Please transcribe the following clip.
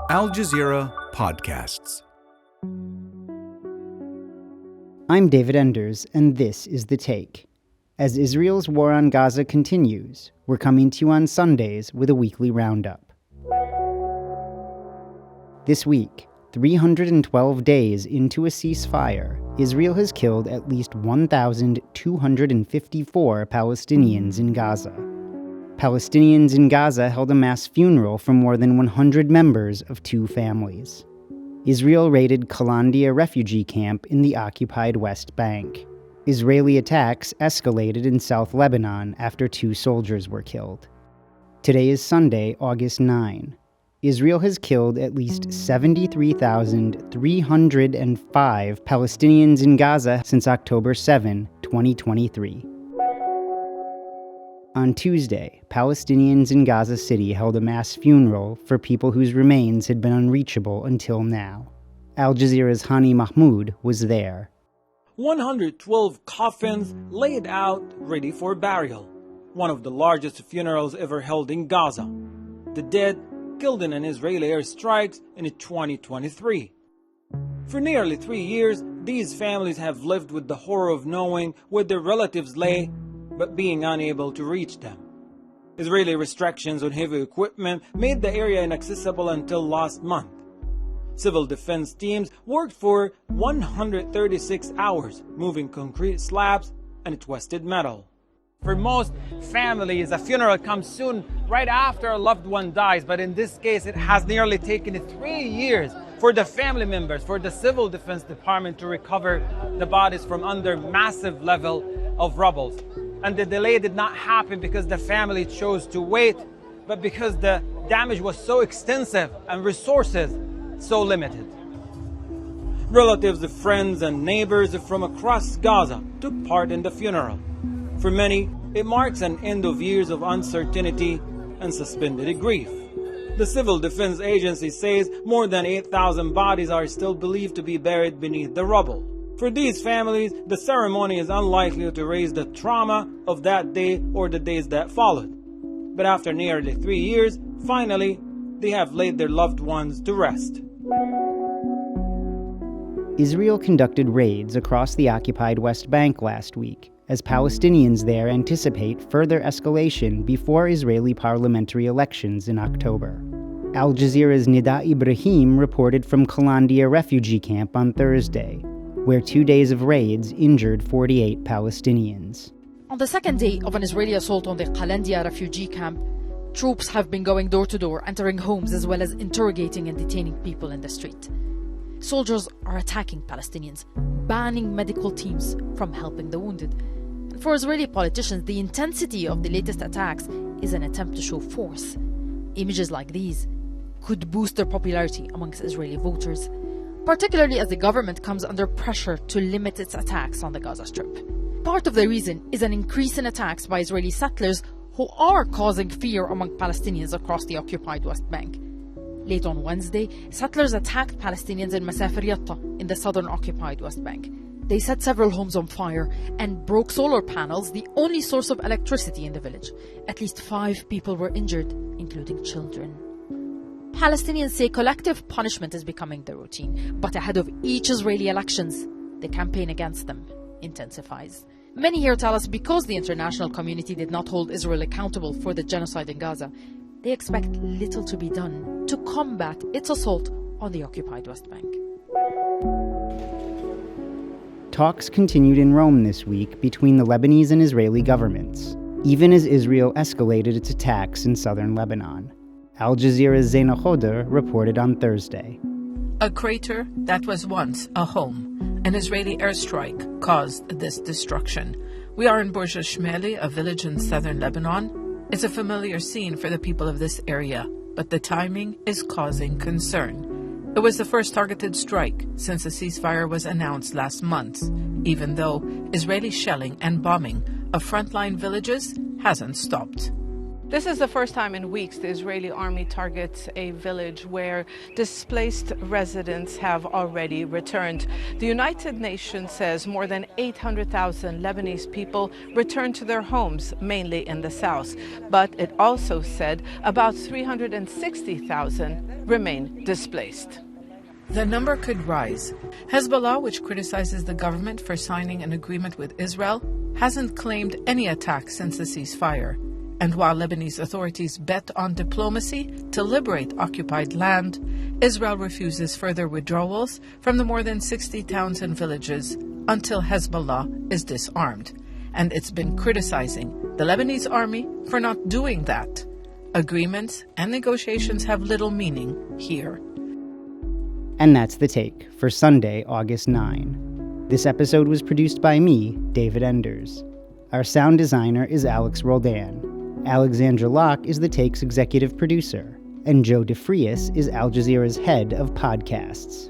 Al Jazeera Podcasts. I'm David Enders, and this is The Take. As Israel's war on Gaza continues, we're coming to you on Sundays with a weekly roundup. This week, 312 days into a ceasefire, Israel has killed at least 1,254 Palestinians in Gaza. Palestinians in Gaza held a mass funeral for more than 100 members of two families. Israel raided Kalandia refugee camp in the occupied West Bank. Israeli attacks escalated in South Lebanon after 2 soldiers were killed. Today is Sunday, August 9. Israel has killed at least 73,305 Palestinians in Gaza since October 7, 2023. On Tuesday, Palestinians in Gaza City held a mass funeral for people whose remains had been unreachable until now. Al Jazeera's Hani Mahmoud was there. 112 coffins laid out ready for burial. One of the largest funerals ever held in Gaza. The dead killed in an Israeli airstrike in 2023. For nearly 3 years, these families have lived with the horror of knowing where their relatives lay, but being unable to reach them. Israeli restrictions on heavy equipment made the area inaccessible until last month. Civil defense teams worked for 136 hours, moving concrete slabs and twisted metal. For most families, a funeral comes soon right after a loved one dies, but in this case, it has nearly taken 3 years for the family members, for the Civil Defense Department to recover the bodies from under massive level of rubble. And the delay did not happen because the family chose to wait, but because the damage was so extensive and resources so limited. Relatives, friends, and neighbors from across Gaza took part in the funeral. For many, it marks an end of years of uncertainty and suspended grief. The Civil Defense Agency says more than 8,000 bodies are still believed to be buried beneath the rubble. For these families, the ceremony is unlikely to erase the trauma of that day or the days that followed. But after nearly 3 years, finally, they have laid their loved ones to rest. Israel conducted raids across the occupied West Bank last week, as Palestinians there anticipate further escalation before Israeli parliamentary elections in October. Al Jazeera's Nida Ibrahim reported from Kalandia refugee camp on Thursday, where 2 days of raids injured 48 Palestinians. On the second day of an Israeli assault on the Kalandia refugee camp, troops have been going door to door, entering homes as well as interrogating and detaining people in the street. Soldiers are attacking Palestinians, banning medical teams from helping the wounded. And for Israeli politicians, the intensity of the latest attacks is an attempt to show force. Images like these could boost their popularity amongst Israeli voters, particularly as the government comes under pressure to limit its attacks on the Gaza Strip. Part of the reason is an increase in attacks by Israeli settlers who are causing fear among Palestinians across the occupied West Bank. Late on Wednesday, settlers attacked Palestinians in Masafer Yatta in the southern occupied West Bank. They set several homes on fire and broke solar panels, the only source of electricity in the village. At least 5 people were injured, including children. Palestinians say collective punishment is becoming the routine, but ahead of each Israeli elections, the campaign against them intensifies. Many here tell us because the international community did not hold Israel accountable for the genocide in Gaza, they expect little to be done to combat its assault on the occupied West Bank. Talks continued in Rome this week between the Lebanese and Israeli governments, even as Israel escalated its attacks in southern Lebanon. Al Jazeera's Zeina Khodr reported on Thursday. A crater that was once a home. An Israeli airstrike caused this destruction. We are in Burj al-Shmali, a village in southern Lebanon. It's a familiar scene for the people of this area, but the timing is causing concern. It was the first targeted strike since a ceasefire was announced last month, even though Israeli shelling and bombing of frontline villages hasn't stopped. This is the first time in weeks the Israeli army targets a village where displaced residents have already returned. The United Nations says more than 800,000 Lebanese people returned to their homes, mainly in the south. But it also said about 360,000 remain displaced. The number could rise. Hezbollah, which criticizes the government for signing an agreement with Israel, hasn't claimed any attacks since the ceasefire. And while Lebanese authorities bet on diplomacy to liberate occupied land, Israel refuses further withdrawals from the more than 60 towns and villages until Hezbollah is disarmed. And it's been criticizing the Lebanese army for not doing that. Agreements and negotiations have little meaning here. And that's The Take for Sunday, August 9. This episode was produced by me, David Enders. Our sound designer is Alex Roldan. Alexandra Locke is The Take's executive producer, and Joanne de Frias is Al Jazeera's head of podcasts.